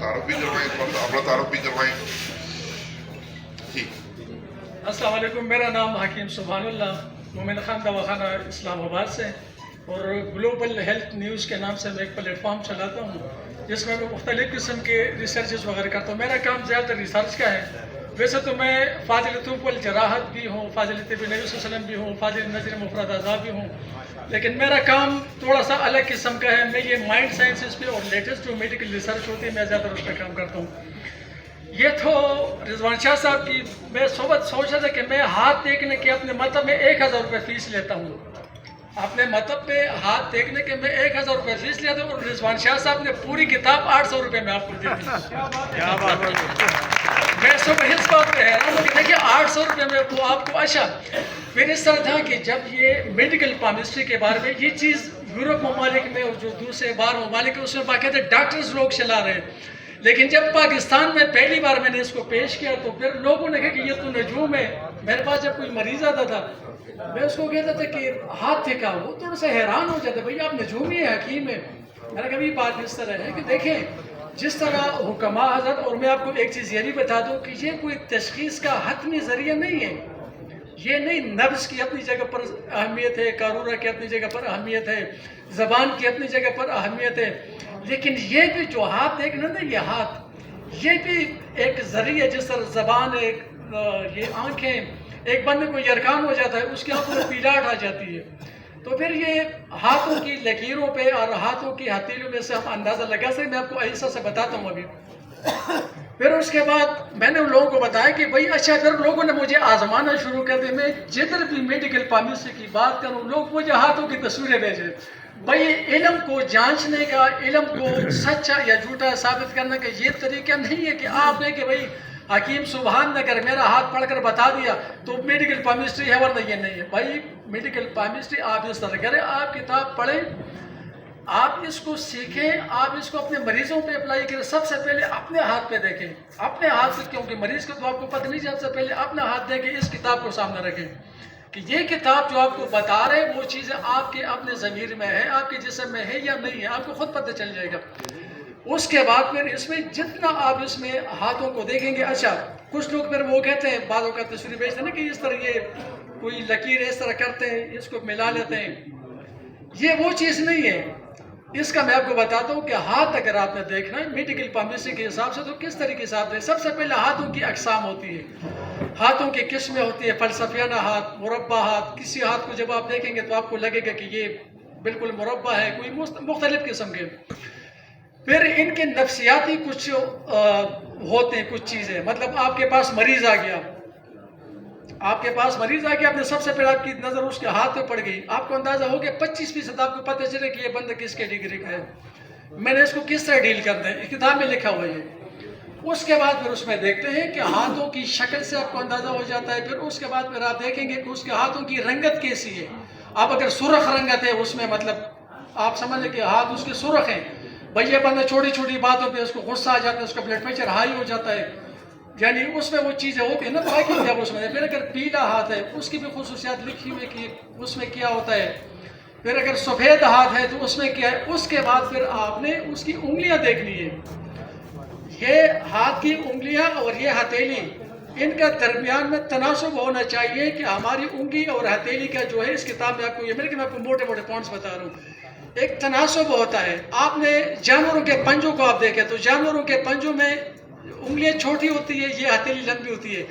تعارف بھی کروائیں, اپنا تعارف بھی کروائیں. جی السلام علیکم. میرا نام حکیم سبحان اللہ مومن خان دواخانہ اسلام آباد سے, اور گلوبل ہیلتھ نیوز کے نام سے میں ایک پلیٹ فارم چلاتا ہوں جس میں مختلف قسم کے ریسرچز وغیرہ کرتا ہوں. میرا کام زیادہ تر ریسرچ کا ہے. ویسے تو میں فاضل طب الجراحت بھی ہوں, فاضل طب نبی صلی اللہ علیہ وسلم بھی ہوں, فاضل نظر مفرد اعضاء بھی ہوں, لیکن میرا کام تھوڑا سا الگ قسم کا ہے. میں یہ مائنڈ سائنسز پہ اور لیٹسٹ جو میڈیکل ریسرچ ہوتی ہے میں زیادہ تر اس پہ کام کرتا ہوں. یہ تو رضوان شاہ صاحب کی میں صحبت سوچ رہا تھا کہ میں ہاتھ دیکھنے کے اپنے مطلب میں 1000 روپے فیس لیتا ہوں. اپنے مطلب پہ ہاتھ دیکھنے کے میں 1000 روپے فیس لیتا ہوں, اور رضوان شاہ صاحب نے پوری کتاب 800 روپے میں آپ کو دے دی. میں صبح اس بات پہ حیران ہوں کہ دیکھیے 800 روپے میں وہ آپ کو. اچھا پھر اس طرح تھا کہ جب یہ میڈیکل پامسٹری کے بارے میں یہ چیز یورپ ممالک میں اور جو دوسرے باہر ممالک اس میں باقاعدہ ڈاکٹرز لوگ چلا رہے ہیں, لیکن جب پاکستان میں پہلی بار میں نے اس کو پیش کیا تو پھر لوگوں نے کہا کہ یہ تو نجوم ہے. میرے پاس جب کوئی مریض آتا تھا میں اس کو کہتا تھا کہ ہاتھ دکھا, وہ تھوڑا سا حیران ہو جاتا, بھائی آپ نجوم ہی ہیں, حکیم ہے. میں نے کبھی بات اس طرح ہے کہ دیکھیں جس طرح حکماء حضرت, اور میں آپ کو ایک چیز یہ بھی بتا دوں کہ یہ کوئی تشخیص کا حتمی ذریعہ نہیں ہے. یہ نہیں, نبض کی اپنی جگہ پر اہمیت ہے, قارورہ کی اپنی جگہ پر اہمیت ہے, زبان کی اپنی جگہ پر اہمیت ہے, لیکن یہ بھی جو ہاتھ دیکھنا نا, یہ ہاتھ یہ بھی ایک ذریعہ. جس طرح زبان ہے, یہ آنکھیں, ایک بندے کو یرکان ہو جاتا ہے اس کی آنکھوں میں پیلاٹ آ جاتی ہے, تو پھر یہ ہاتھوں کی لکیروں پہ اور ہاتھوں کی ہتھیلیوں میں سے ہم اندازہ لگا سکتے. میں آپ کو ایسا سے بتاتا ہوں ابھی. پھر اس کے بعد میں نے ان لوگوں کو بتایا کہ بھائی اچھا, پھر لوگوں نے مجھے آزمانا شروع کر دیا. میں جدھر بھی میڈیکل پامسٹری کی بات کروں لوگ مجھے ہاتھوں کی تصویریں بھیجیں. بھائی علم کو جانچنے کا, علم کو سچا یا جھوٹا ثابت کرنے کا یہ طریقہ نہیں ہے کہ آپ نے کہ بھائی حکیم سبحان نے اگر میرا ہاتھ پڑھ کر بتا دیا تو میڈیکل پامسٹری ہے, ورنہ یہ نہیں ہے. بھائی میڈیکل پامسٹری آپ اس طرح کریں, آپ کتاب پڑھیں, آپ اس کو سیکھیں, آپ اس کو اپنے مریضوں پہ اپلائی کریں. سب سے پہلے اپنے ہاتھ پہ دیکھیں, اپنے ہاتھ سے, کیونکہ مریض کو تو آپ کو پتہ نہیں. سب سے پہلے اپنا ہاتھ دے کے اس کتاب کو سامنے رکھیں کہ یہ کتاب جو آپ کو بتا رہے وہ چیزیں آپ کے اپنے ضمیر میں ہے, آپ کے جسم میں ہے یا نہیں ہے, آپ کو خود پتہ چل جائے گا. اس کے بعد پھر اس میں جتنا آپ اس میں ہاتھوں کو دیکھیں گے. اچھا کچھ لوگ پھر وہ کہتے ہیں, بعضوں کا تصویر بھیجتے ہیں نا کہ اس طرح یہ کوئی لکیر اس طرح کرتے ہیں, اس کو ملا لیتے ہیں. یہ وہ چیز نہیں ہے. اس کا میں آپ کو بتاتا ہوں کہ ہاتھ اگر آپ نے دیکھنا ہے میڈیکل پامسٹری کے حساب سے تو کس طریقے سے آپ دیکھیں. سب سے پہلے ہاتھوں کی اقسام ہوتی ہے, ہاتھوں کی قسمیں ہوتی ہے. فلسفیانہ ہاتھ, مربع ہاتھ. کسی ہاتھ کو جب آپ دیکھیں گے تو آپ کو لگے گا کہ یہ بالکل مربع ہے, کوئی مختلف قسم کے. پھر ان کے نفسیاتی کچھ ہوتے ہیں, کچھ چیزیں. مطلب آپ کے پاس مریض آ گیا, آپ کے پاس مریض آ گیا, آپ نے سب سے پہلے آپ کی نظر اس کے ہاتھ پہ پڑ گئی, آپ کو اندازہ ہو گیا 25% آپ کو پتہ چلے کہ یہ بندہ کس کیٹیگری کا ہے, میں نے اس کو کس طرح ڈیل کرنا ہے. کتاب میں لکھا ہوا ہے. اس کے بعد پھر اس میں دیکھتے ہیں کہ ہاتھوں کی شکل سے آپ کو اندازہ ہو جاتا ہے. پھر اس کے بعد پھر آپ دیکھیں گے کہ اس کے ہاتھوں کی رنگت کیسی ہے. آپ اگر سرخ رنگت ہے اس میں, مطلب آپ سمجھ لیں کہ ہاتھ اس کے سرخ ہیں, بھائی یہ بندہ چھوٹی چھوٹی باتوں پہ اس کو غصہ آ جاتا ہے, اس کا بلڈ پریشر ہائی ہو جاتا ہے, یعنی اس میں وہ چیزیں ہوتی ہیں نا باقی جب اس میں. پھر اگر پیلا ہاتھ ہے اس کی بھی خصوصیات لکھی ہوئی کہ اس میں کیا ہوتا ہے. پھر اگر سفید ہاتھ ہے تو اس میں کیا ہے. اس کے بعد پھر آپ نے اس کی انگلیاں دیکھنی ہے. یہ ہاتھ کی انگلیاں اور یہ ہتھیلی, ان کا درمیان میں تناسب ہونا چاہیے کہ ہماری انگلی اور ہتھیلی کا جو ہے, اس کتاب میں آپ کو یہ مل کہ میں آپ کو موٹے موٹے پوائنٹس بتا رہا ہوں, ایک تناسب ہوتا ہے. آپ نے جانوروں کے پنجوں کو آپ دیکھیں تو جانوروں کے پنجوں میں انگلیاں چھوٹی ہوتی ہے, یہ ہتھیلی لمبی ہوتی ہے.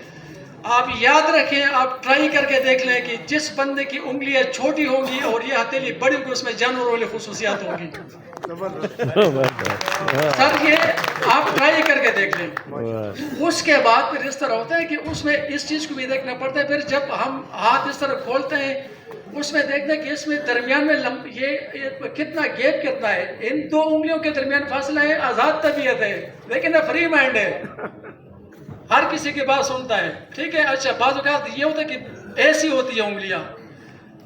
آپ یاد رکھیں, آپ ٹرائی کر کے دیکھ لیں کہ جس بندے کی انگلیاں چھوٹی ہوں گی اور یہ ہتھیلی بڑی ہوگی اس میں جانوروں والی خصوصیات ہوں گی. سر یہ آپ ٹرائی کر کے دیکھ لیں. اس کے بعد پھر اس طرح ہوتا ہے کہ اس میں اس چیز کو بھی دیکھنا پڑتا ہے. پھر جب ہم ہاتھ اس طرح کھولتے ہیں اس میں دیکھتے ہیں کہ اس میں درمیان میں یہ کتنا گیپ کتنا ہے. ان دو انگلیوں کے درمیان فاصلہ ہے, آزاد طبیعت ہے لیکن فری مائنڈ ہے, ہر کسی کی بات سنتا ہے. ٹھیک ہے. اچھا بعض اوقات یہ ہوتا ہے کہ ایسی ہوتی ہے انگلیاں,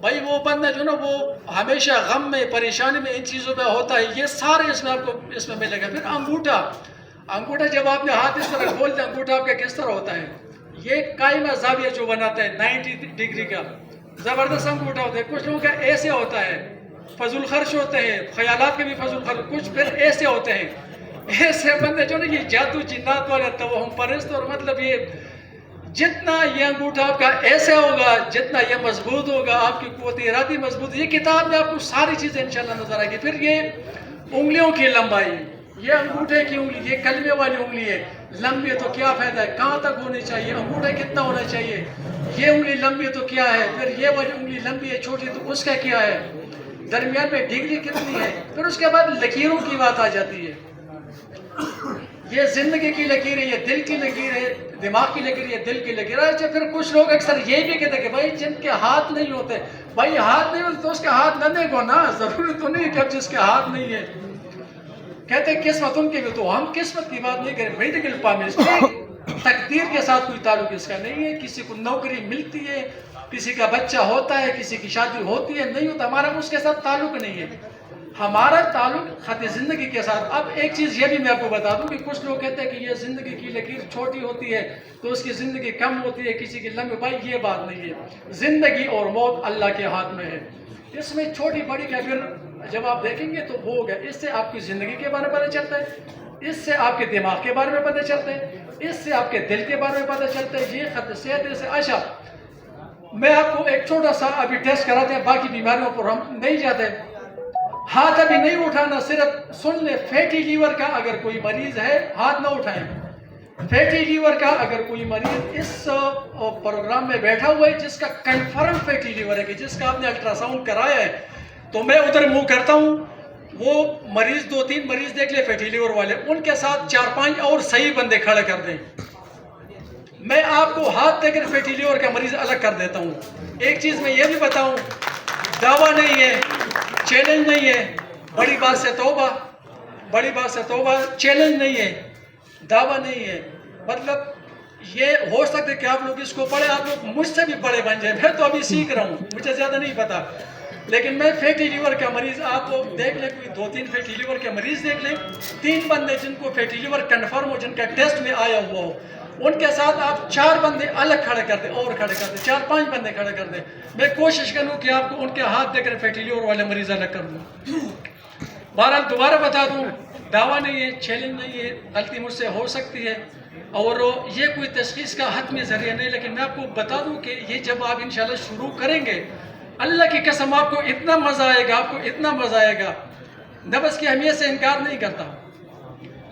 بھائی وہ بندہ جو نا وہ ہمیشہ غم میں پریشانی میں ان چیزوں میں ہوتا ہے. یہ سارے اس میں آپ کو اس میں ملے گا. پھر انگوٹھا جب آپ نے ہاتھ اس طرح کھولتے ہیں, انگوٹھا آپ کا کس طرح ہوتا ہے, یہ قائمہ زاویہ جو بناتا ہے 90 ڈگری کا زبردست انگوٹھا ہوتا ہے. کچھ لوگوں کا ایسے ہوتا ہے, فضول خرچ ہوتے ہیں, خیالات کے بھی فضول خرچ, کچھ پھر ایسے ہوتے ہیں. ایسے بندے جو نا یہ جادو جنات والے توہم پرست، اور مطلب یہ جتنا یہ انگوٹھا آپ کا ایسے ہوگا، جتنا یہ مضبوط ہوگا، آپ کی قوت ارادی مضبوط، یہ کتاب میں آپ کو ساری چیزیں انشاءاللہ نظر آئے گی۔ پھر یہ انگلیوں کی لمبائی، یہ انگوٹھے کی انگلی، یہ کلمے والی انگلی ہے، لمبی ہے تو کیا فائدہ ہے، کہاں تک ہونی چاہیے، انگوٹھا کتنا ہونا چاہیے، یہ انگلی لمبی ہے تو کیا ہے، پھر یہ والی انگلی لمبی ہے چھوٹی تو اس کا کیا ہے، درمیان میں ڈگری کتنی ہے، پھر اس کے بعد لکیروں کی بات آ جاتی ہے۔ یہ زندگی کی لکیر ہے، یہ دل کی لکیر ہے، دماغ کی لکیر ہے، یہ دل کی لکیر ہے۔ اچھا پھر کچھ لوگ اکثر یہ بھی کہتے ہیں کہ بھائی جن کے ہاتھ نہیں ہوتے، بھائی ہاتھ نہیں ہوتے تو اس کے ہاتھ نہ دیکھو نا، ضروری تو نہیں کہ اب جس کے ہاتھ نہیں ہے کہتے ہیں قسمت ان کی بھی، تو ہم قسمت کی بات نہیں کریں، میڈیکل پامس تقدیر کے ساتھ کوئی تعلق اس کا نہیں ہے۔ کسی کو نوکری ملتی ہے، کسی کا بچہ ہوتا ہے، کسی کی شادی ہوتی ہے، نہیں ہوتا، ہمارا اس کے ساتھ تعلق نہیں ہے، ہمارا تعلق خط زندگی کے ساتھ۔ اب ایک چیز یہ بھی میں آپ کو بتا دوں کہ کچھ لوگ کہتے ہیں کہ یہ زندگی کی لکیر چھوٹی ہوتی ہے تو اس کی زندگی کم ہوتی ہے، کسی کی لمبی، بھائی یہ بات نہیں ہے، زندگی اور موت اللہ کے ہاتھ میں ہے، اس میں چھوٹی بڑی کا پھر جب آپ دیکھیں گے تو وہ ہوگا، اس سے آپ کی زندگی کے بارے میں پتہ چلتا ہے، اس سے آپ کے دماغ کے بارے میں پتہ چلتا ہے، اس سے آپ کے دل کے بارے میں پتہ چلتا ہے، یہ خط صحت سے۔ اچھا میں آپ کو ایک چھوٹا سا ابھی ٹیسٹ کراتے ہیں، باقی بیماریوں پر ہم نہیں جاتے، ہاتھ ابھی نہیں اٹھانا، صرف سن لے، فیٹی لیور کا اگر کوئی مریض ہے ہاتھ نہ اٹھائیں، فیٹی لیور کا اگر کوئی مریض اس پروگرام میں بیٹھا ہوا ہے جس کا کنفرم فیٹی لیور ہے، کہ جس کا آپ نے الٹرا ساؤنڈ کرایا ہے، تو میں ادھر منہ کرتا ہوں، وہ مریض 2-3 مریض دیکھ لے فیٹی لیور والے، ان کے ساتھ 4-5 اور صحیح بندے کھڑے کر دیں، میں آپ کو ہاتھ دے کر فیٹی لیور کا مریض الگ کر دیتا ہوں۔ ایک چیز میں یہ بھی بتاؤں، دعویٰ نہیں ہے، چیلنج نہیں ہے، بڑی بات سے توبہ، بڑی بات سے توبہ، چیلنج نہیں ہے، دعویٰ نہیں ہے، مطلب یہ ہو سکتا ہے کہ آپ لوگ اس کو پڑھیں، آپ لوگ مجھ سے بھی بڑے بن جائیں، میں تو ابھی سیکھ رہا ہوں، مجھے زیادہ نہیں پتا، لیکن میں فیٹی لیور کا مریض آپ لوگ دیکھ لیں، کوئی 2-3 فیٹی لیور کے مریض دیکھ لیں، 3 بندے جن کو فیٹی لیور کنفرم ہو، جن کا ٹیسٹ میں آیا ہوا ہو، ان کے ساتھ آپ 4 بندے الگ کھڑے کر دیں، اور کھڑے کر دیں، 4-5 بندے کھڑے کر دیں، میں کوشش کروں کہ آپ کو ان کے ہاتھ دے کر فیٹی لیور والے مریض الگ کر دوں۔ بہرحال دوبارہ بتا دوں، دعویٰ نہیں ہے، چیلنج نہیں ہے، غلطی مجھ سے ہو سکتی ہے، اور یہ کوئی تشخیص کا حتمی ذریعہ نہیں، لیکن میں آپ کو بتا دوں کہ یہ جب آپ انشاءاللہ شروع کریں گے، اللہ کی قسم آپ کو اتنا مزہ آئے گا، آپ کو اتنا مزہ آئے گا، نبض کی اہمیت سے انکار نہیں کرتا،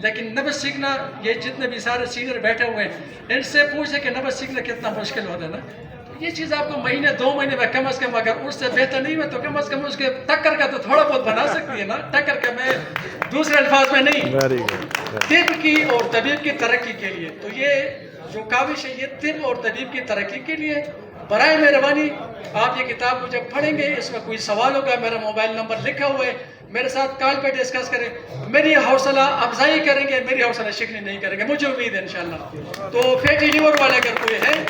لیکن نبض سیکھنا، یہ جتنے بھی سارے سینئر بیٹھے ہوئے ہیں ان سے پوچھیں کہ نبض سیکھنا کتنا مشکل ہوتا ہے نا، یہ چیز آپ کو مہینے 2 مہینے میں کم از کم، اگر اس سے بہتر نہیں میں تو کم از کم اس کے ٹکر کا تو تھوڑا بہت بنا سکتی ہے نا، ٹکر کا، میں دوسرے الفاظ میں نہیں، طب کی اور طبیب کی ترقی کے لیے، تو یہ جو کاوش ہے یہ طب اور طبیب کی ترقی کے لیے، برائے مہربانی آپ یہ کتاب کو جب پڑھیں گے، اس میں کوئی سوال ہوگا، میرا موبائل نمبر لکھا ہوا ہے، میرے ساتھ کال پہ ڈسکس کریں، میری حوصلہ افزائی کریں گے، میری حوصلہ شکنی نہیں کریں گے، مجھے امید ہے انشاءاللہ۔ تو فیٹی لیور والے اگر کوئی ہے